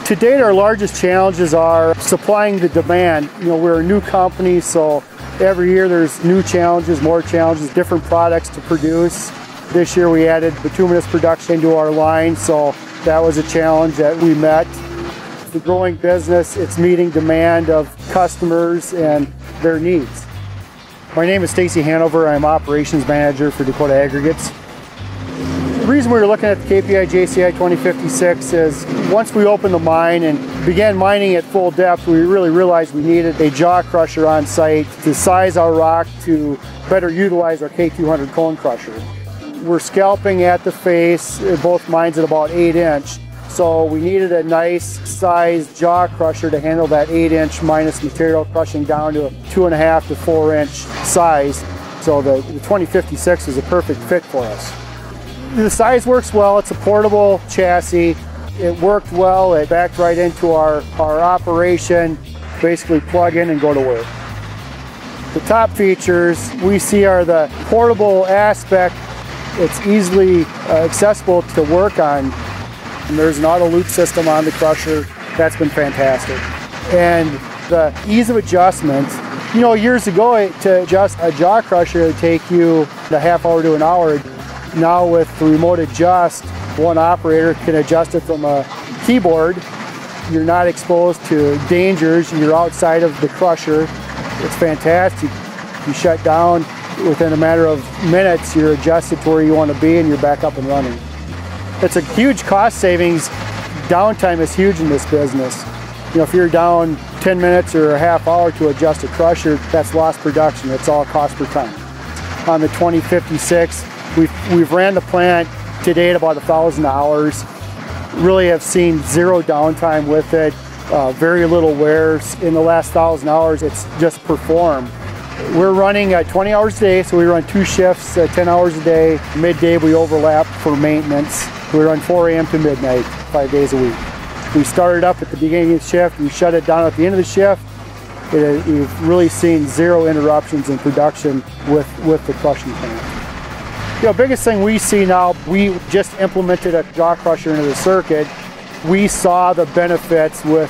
To date, our largest challenges are supplying the demand. We're a new company, so every year there's new challenges, more challenges, different products to produce. This year we added bituminous production to our line, so that was a challenge that we met. The growing business, it's meeting demand of customers and their needs. My name is Stacy Hanover. I'm Operations Manager for Dakota Aggregates. The reason we were looking at the KPI JCI 2056 is once we opened the mine and began mining at full depth, we really realized we needed a jaw crusher on site to size our rock to better utilize our K200 cone crusher. We're scalping at the face, both mines at about 8-inch, so we needed a nice sized jaw crusher to handle that 8-inch minus material crushing down to a 2.5 to 4-inch size. So the 2056 is a perfect fit for us. The size works well. It's a portable chassis. It worked well. It backed right into our operation. Basically plug in and go to work. The top features we see are the portable aspect. It's easily accessible to work on. And there's an auto loop system on the crusher. That's been fantastic. And the ease of adjustment. Years ago to adjust a jaw crusher it would take you a half hour to an hour. Now with the remote adjust, one operator can adjust it from a keyboard. You're not exposed to dangers. You're outside of the crusher. It's fantastic. You shut down within a matter of minutes. You're adjusted to where you want to be and you're back up and running. It's a huge cost savings. Downtime is huge in this business. If you're down 10 minutes or a half hour to adjust a crusher, that's lost production. It's all cost per ton. On the 2056, we've ran the plant to date about 1,000 hours. Really have seen zero downtime with it, very little wears. In the last 1,000 hours, it's just performed. We're running 20 hours a day, so we run 2 shifts, 10 hours a day. Midday we overlap for maintenance. We run 4 a.m. to midnight, 5 days a week. We started up at the beginning of the shift, we shut it down at the end of the shift. We've really seen zero interruptions in production with the crushing plant. Biggest thing we see now, we just implemented a jaw crusher into the circuit. We saw the benefits with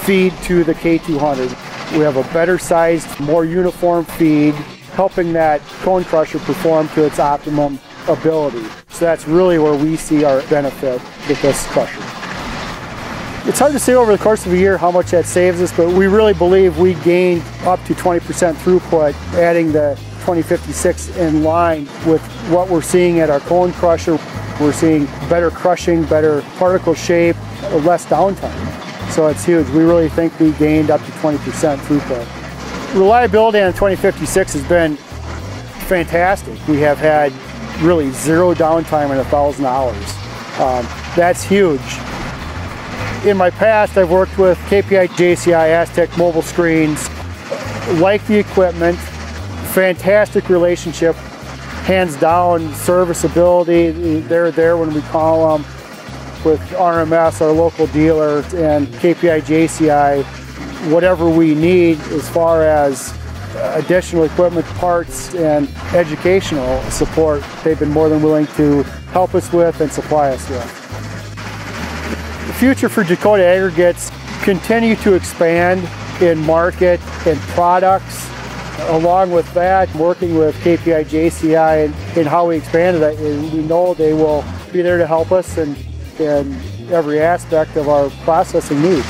feed to the K200. We have a better sized, more uniform feed, helping that cone crusher perform to its optimum ability. So that's really where we see our benefit with this crusher. It's hard to say over the course of a year how much that saves us, but we really believe we gained up to 20% throughput adding the 2056 in line with what we're seeing at our cone crusher. We're seeing better crushing, better particle shape, less downtime. So it's huge. We really think we gained up to 20% throughput. Reliability on the 2056 has been fantastic. We have had really zero downtime in 1,000 hours. That's huge. In my past, I've worked with KPI JCI, Aztec Mobile Screens. Like the equipment, fantastic relationship, hands down serviceability. They're there when we call them. With RMS, our local dealer, and KPI JCI, whatever we need as far as additional equipment, parts, and educational support, they've been more than willing to help us with and supply us with. The future for Dakota Aggregates, continue to expand in market and products. Along with that, working with KPI JCI and how we expanded it, and we know they will be there to help us in every aspect of our processing needs.